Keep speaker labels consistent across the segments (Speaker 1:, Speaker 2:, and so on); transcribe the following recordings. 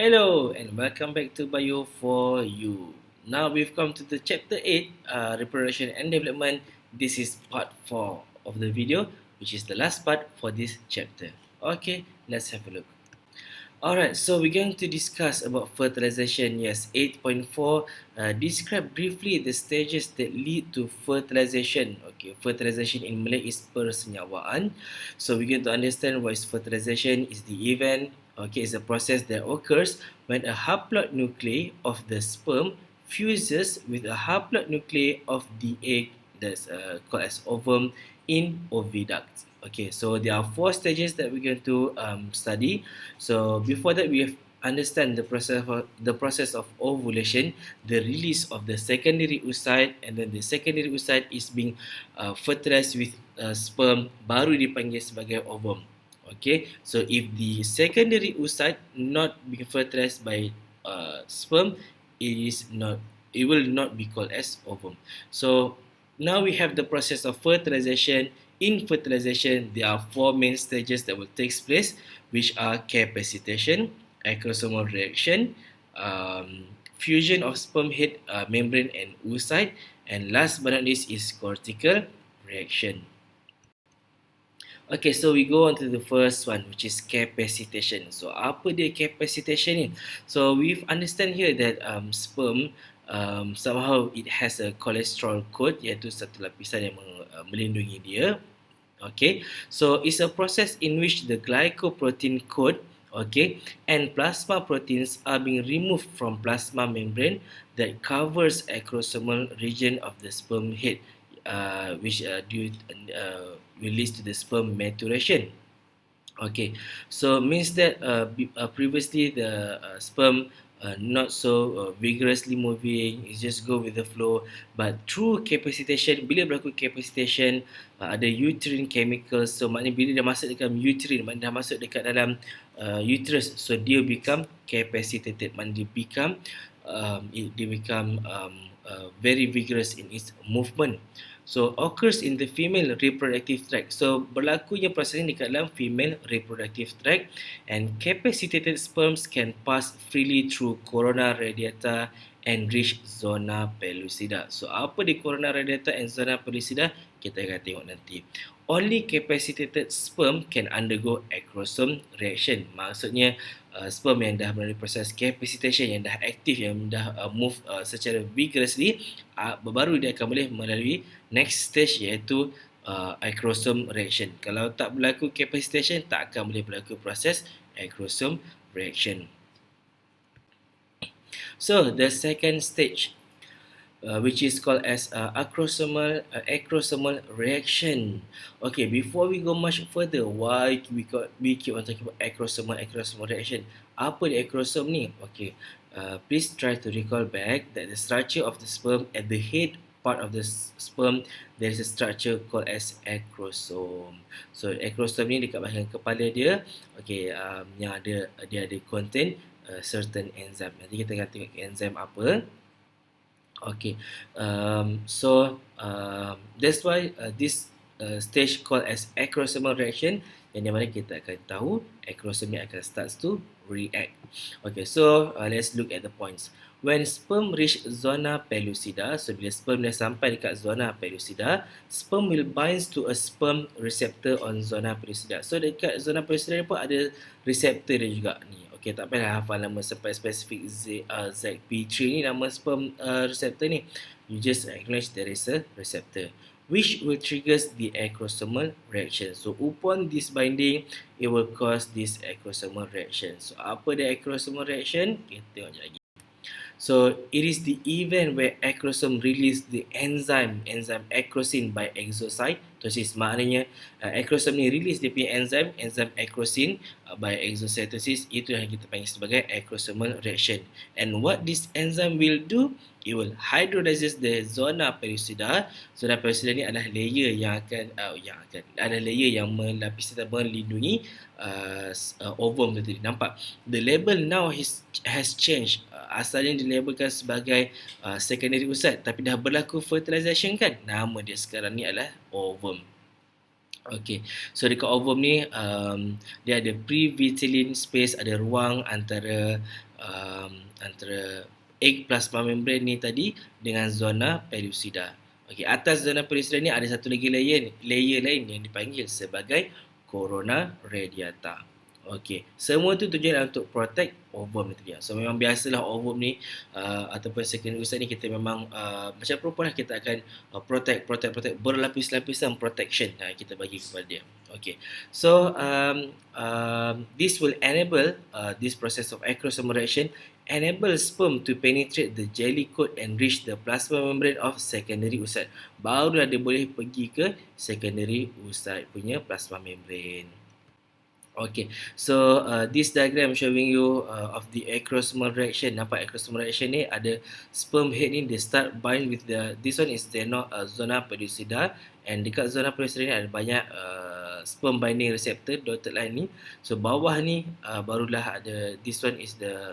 Speaker 1: Hello and welcome back to BIO4YOU. Now we've come to the chapter 8, Reproduction and Development. This is part 4 of the video, which is the last part for this chapter. Okay, let's have a look. Alright, so we're going to discuss about fertilization. Yes, 8.4. Describe briefly the stages that lead to fertilization. Okay, fertilization in Malay is persenyawaan. So we're going to understand what is fertilization. Is the event. Okay, it's a process that occurs when a haploid nuclei of the sperm fuses with a haploid nuclei of the egg, that's called as ovum, in oviduct. Okay, so there are 4 stages that we're going to study. So before that, we have understand the process of ovulation, the release of the secondary oocyte, and then the secondary oocyte is being fertilized with sperm, baru dipanggil sebagai ovum. Okay, so if the secondary oocyte not being fertilized by sperm, it will not be called as ovum. So now we have the process of fertilization. In fertilization, there are 4 main stages that will take place, which are capacitation, acrosomal reaction, fusion of sperm head membrane and oocyte, and last but not least is cortical reaction. Okay, so we go on to the first one, which is capacitation. So apa dia capacitation ni? So we understand here that sperm somehow it has a cholesterol coat, iaitu satu lapisan yang melindungi dia. Okay, so it's a process in which the glycoprotein coat, okay, and plasma proteins are being removed from plasma membrane that covers acrosomal region of the sperm head, which will lead to the sperm maturation. Okay, so means that previously the sperm not so vigorously moving, it just go with the flow, but through capacitation, bila berlaku capacitation, ada uterine chemicals, so maknanya bila dia masuk dekat uterine, maknanya dah masuk dekat dalam uterus, so dia become capacitated, maknanya dia become very vigorous in its movement. So occurs in the female reproductive tract. So berlakunya proses ini dekat dalam female reproductive tract, and capacitated sperms can pass freely through corona radiata and reach zona pellucida. So apa di corona radiata and zona pellucida, kita akan tengok nanti. Only capacitated sperm can undergo acrosome reaction. Maksudnya sperm yang dah melalui proses capacitation, yang dah aktif, yang dah move secara vigorously, baru dia akan boleh melalui next stage, iaitu acrosome reaction. Kalau tak berlaku capacitation, tak akan boleh berlaku proses acrosome reaction. So the second stage, which is called as acrosomal reaction. Okay, before we go much further, why we keep on talking about acrosomal reaction? Apa di acrosome ni? Okay, please try to recall back that the structure of the sperm at the head part of the sperm, there is a structure called as acrosome. So acrosome ni dekat bahagian kepala dia, okay, yang dia ada contain certain enzyme. Nanti kita akan tengok enzyme apa. Okay, so that's why this stage called as acrosomal reaction, yang di mana kita akan tahu acrosome ni akan starts to react. Okay, so let's look at the points. When sperm reach zona pellucida, so bila sperm dah sampai dekat zona pellucida, sperm will binds to a sperm receptor on zona pellucida. So dekat zona pellucida ni pun ada receptor dia juga ni. Okay, tak payah hafal nama spesifik ZP3 ni, nama sperm receptor ni. You just acknowledge there is a receptor, which will triggers the acrosomal reaction. So upon this binding, it will cause this acrosomal reaction. So apa dia acrosomal reaction? Kita tengok lagi. So it is the event where acrosome release the enzyme acrosin by exocytosis. Maknanya acrosome ni release dia punya enzyme acrosin by exocytosis. Itu yang kita panggil sebagai acrosomal reaction. And what this enzyme will do, it will hydrolyze the zona pellucida. Zona pellucida ni adalah layer yang melapisi atau melindungi ovum tu tadi. Nampak? The label now has changed. Asalnya dilabelkan sebagai secondary oocyte, tapi dah berlaku fertilization kan, nama dia sekarang ni adalah ovum. Okay, so dekat ovum ni dia ada pre-vitelline space, ada ruang antara egg plasma membrane ni tadi dengan zona pellucida. Okay, atas zona pellucida ni ada satu lagi layer lain yang dipanggil sebagai corona radiata. Okay, semua tu tujuan untuk protect ovum ni tadi. So memang biasalah ovum ni ataupun secondary oocyte ni kita memang macam perempuan lah, kita akan protect berlapis-lapisan protection kita bagi kepada dia. Okay, so this will enable this process of acrosomal reaction enable sperm to penetrate the jelly coat and reach the plasma membrane of secondary oocyte. Barulah dia boleh pergi ke secondary oocyte punya plasma membrane. Okay, so this diagram showing you of the acrosomal reaction. Nampak acrosomal reaction ni ada sperm head ni, they start bind with this one is zona pellucida, and dekat zona pellucida ni ada banyak sperm binding receptor dotted line ni. So bawah ni barulah ada, this one is the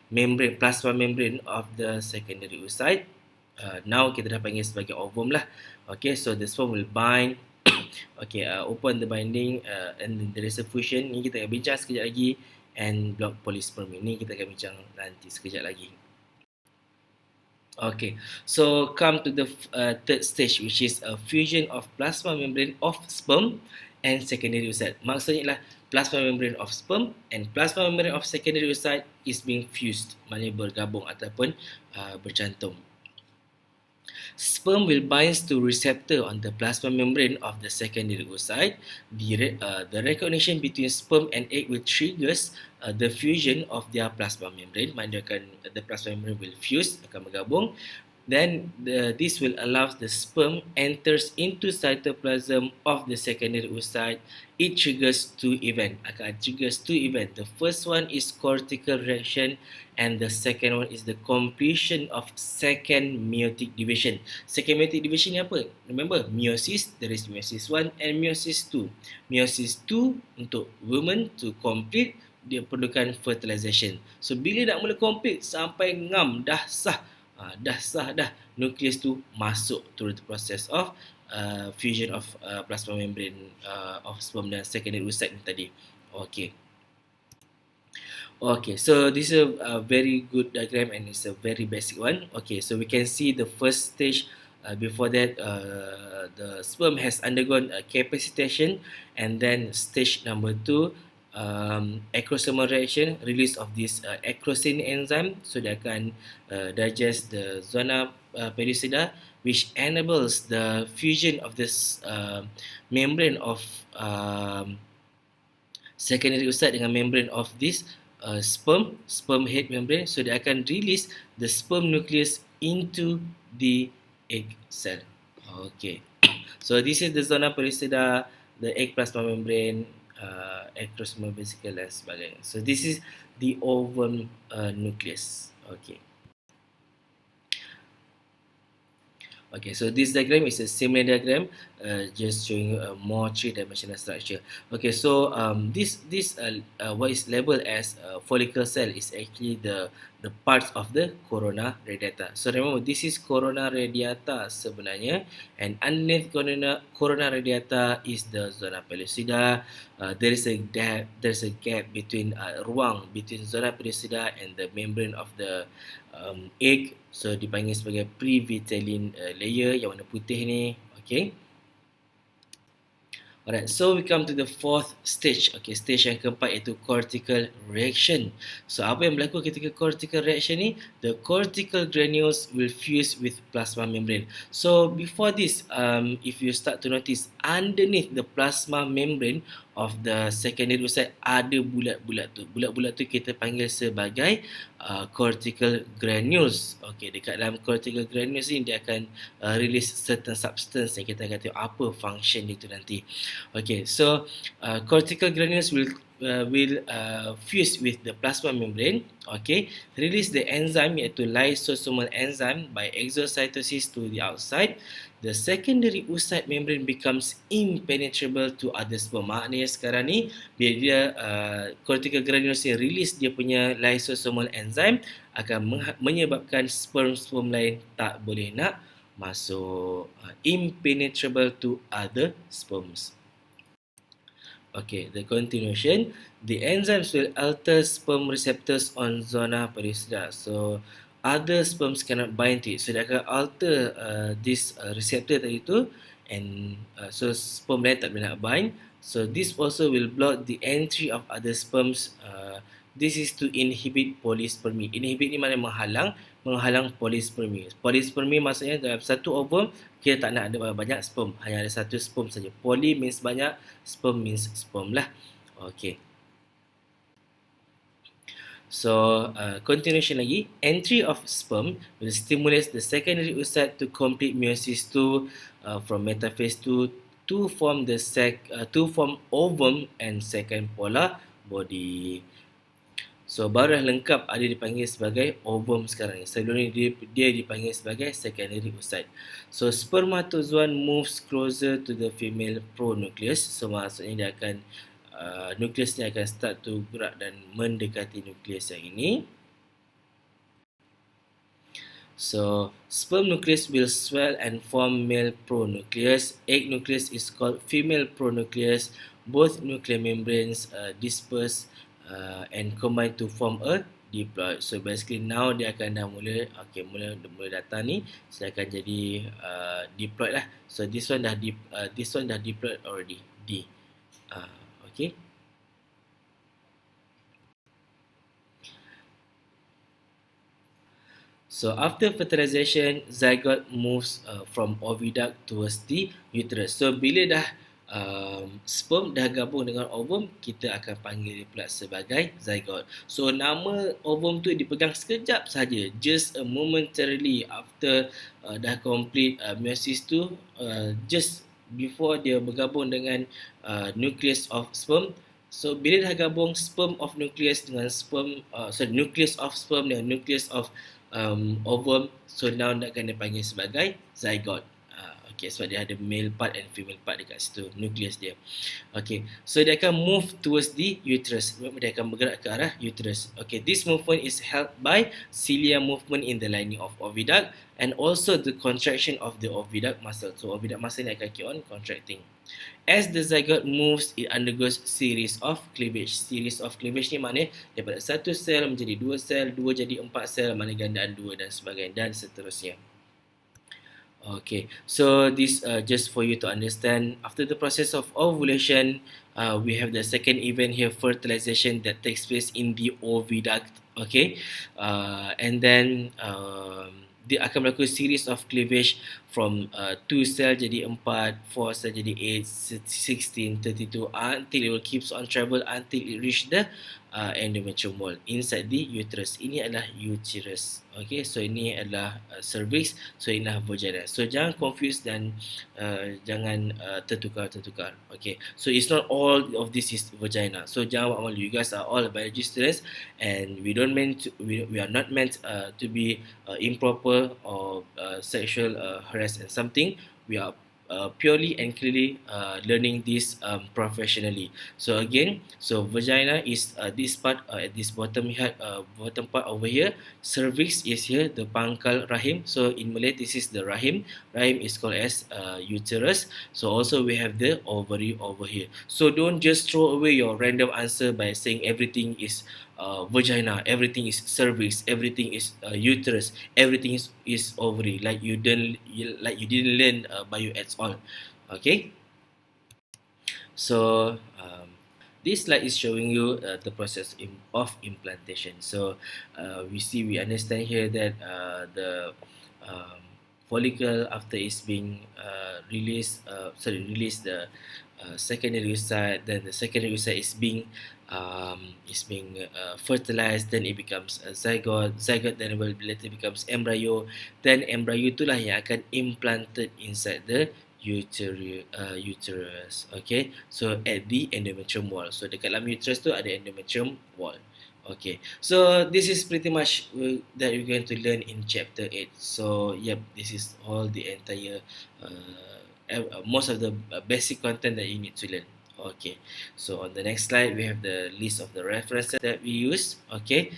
Speaker 1: membrane, plasma membrane of the secondary oocyte. Now kita dah panggil sebagai ovum lah. Okay, so the sperm will bind. Okay, open the binding and then there is a fusion. Ni kita akan bincang sekejap lagi. And block polyspermy ni kita akan bincang nanti sekejap lagi. Okay, so come to the third stage, which is a fusion of plasma membrane of sperm and secondary oocyte. Maksudnya ialah plasma membrane of sperm and plasma membrane of secondary oocyte is being fused, maknanya bergabung ataupun bercantum. Sperm will bind to receptor on the plasma membrane of the secondary oocyte. The recognition between sperm and egg will triggers the fusion of their plasma membrane. The plasma membrane will fuse, akan bergabung. Then this will allow the sperm enters into cytoplasm of the secondary oocyte. It triggers two events. The first one is cortical reaction, and the second one is the completion of second meiotic division. Second meiotic division ni apa? Remember, meiosis, there is meiosis 1 and meiosis 2. Meiosis 2 untuk women to complete, dia perlukan fertilization. So bila nak mula complete sampai ngam dah sah, nukleus tu masuk through the process of fusion of plasma membrane of sperm dan secondary oocyte ni tadi. Okay, so this is a very good diagram and it's a very basic one. Okay, so we can see the first stage. Before that, the sperm has undergone a capacitation, and then stage number 2, acrosomal reaction, release of this acrosin enzyme, so dia akan digest the zona pellucida, which enables the fusion of this membrane of secondary oocyte dengan membrane of this sperm head membrane. So dia akan release the sperm nucleus into the egg cell. Okay, so this is the zona pellucida, the egg plasma membrane, acrosomal vesicle dan sebagainya. So this is the ovum nucleus. Okay, so this diagram is a similar diagram, just showing you a more three-dimensional structure. Okay, so this what is labeled as follicle cell is actually the parts of the corona radiata. So remember, this is corona radiata sebenarnya, and underneath corona radiata is the zona pellucida. There is a gap between ruang between zona pellucida and the membrane of the egg. So dipanggil sebagai pre-vitelline layer yang warna putih ni. Okay. Alright, so we come to the fourth stage. Okay, stage yang keempat iaitu cortical reaction. So apa yang berlaku ketika cortical reaction ni? The cortical granules will fuse with plasma membrane. So before this, if you start to notice, underneath the plasma membrane of the secondary oocyte ada bulat-bulat tu. Bulat-bulat tu kita panggil sebagai cortical granules. Okay, dekat dalam cortical granules ni dia akan release certain substance yang kita akan tengok apa function dia tu nanti. Okay, so cortical granules will fuse with the plasma membrane. Okay, release the enzyme iaitu lysosomal enzyme by exocytosis to the outside. The secondary oocyte membrane becomes impenetrable to other sperm. Maknanya sekarang ni bila dia cortical granules ni release dia punya lysosomal enzyme, akan menyebabkan sperm lain tak boleh nak masuk impenetrable to other sperms. Okay, the continuation. The enzymes will alter sperm receptors on zona pellucida. So, other sperms cannot bind to it. So, dia akan alter this receptor tadi tu, and so sperm lain tak boleh nak bind. So, this also will block the entry of other sperms. This is to inhibit polyspermy. Inhibit ni maknanya menghalang polyspermy. Polyspermy maksudnya dalam satu ovum kita tak nak ada banyak sperm, hanya ada satu sperm saja. Poly means banyak, sperm means sperm lah. Okay. So, continuation lagi. Entry of sperm will stimulate the secondary oocyte to complete meiosis 2 from metaphase 2 to form ovum and second polar body. So, baru dah lengkap ada dipanggil sebagai ovum sekarang ni. Sebelum ni dia dipanggil sebagai secondary oocyte. So, spermatozoan moves closer to the female pronucleus. So, maksudnya dia akan nukleus ni akan start to gerak dan mendekati nukleus yang ini. So, sperm nucleus will swell and form male pronucleus. Egg nucleus is called female pronucleus. Both nuclear membranes disperse and combine to form a diploid. So basically now dia akan dah mula datang ni, so dia akan jadi diploid lah. So this one dah diploid already. Okay. So after fertilization, zygote moves from oviduct towards the uterus. So bila dah sperm dah gabung dengan ovum, kita akan panggil dia pula sebagai zygote. So nama ovum tu dipegang sekejap saja, just momentarily after dah complete meiosis tu, just before dia bergabung dengan nucleus of sperm. So bila dah gabung sperm of nucleus dengan nucleus of sperm dengan nucleus of ovum, so now nak kena panggil sebagai zygote. Okay, sebab dia ada male part and female part dekat situ, nukleus dia. Okay, so dia akan move towards the uterus. Dia akan bergerak ke arah uterus. Okay, this movement is helped by cilia movement in the lining of oviduct and also the contraction of the oviduct muscle. So oviduct muscle ni akan keep on contracting. As the zygote moves, it undergoes series of cleavage. Series of cleavage ni maknanya daripada satu sel menjadi dua sel, dua jadi empat sel, mana gandaan dua dan sebagainya, dan seterusnya. Okay, so this just for you to understand. After the process of ovulation, we have the second event here, fertilization, that takes place in the oviduct. Okay, and then dia akan berlaku series of cleavage from 2 cell jadi 4, 4 cell jadi 8, 16, 32 until it will keeps on travel until it reach the endometrium wall inside the uterus. Ini adalah uterus. Okay, so ini adalah cervix, so ini adalah vagina. So jangan confuse dan jangan tertukar. Okay, so it's not all of this is vagina. So jangan buat malu. You guys are all biology students, and we are not meant to be improper or sexual harass and something. We are purely and clearly learning this professionally. So again, so vagina is this part at this bottom bottom part over here. Cervix is here, the pangkal rahim. So in Malay, this is the rahim. Rahim is called as uterus. So also we have the ovary over here. So don't just throw away your random answer by saying everything is vagina, everything is cervix, everything is uterus, everything is ovary, like you didn't learn bio at all. Okay, so this slide is showing you the process of implantation. So we understand here that the follicle, after it's being released the secondary oocyte, then the secondary oocyte is being fertilized, then it becomes a zygote then will later becomes embryo, then embryo itulah yang akan implanted inside the uterus. Okay, so at the endometrium wall. So dekat dalam uterus tu ada endometrium wall. Okay, so this is pretty much that you're going to learn in chapter 8. So yep, this is all the entire most of the basic content that you need to learn. Okay, so on the next slide, we have the list of the references that we use. Okay,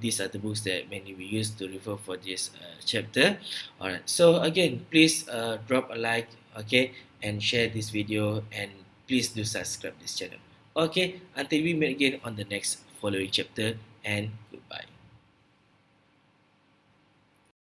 Speaker 1: these are the books that mainly we use to refer for this chapter. Alright, so again, please drop a like, okay, and share this video, and please do subscribe this channel. Okay, until we meet again on the next following chapter, and goodbye.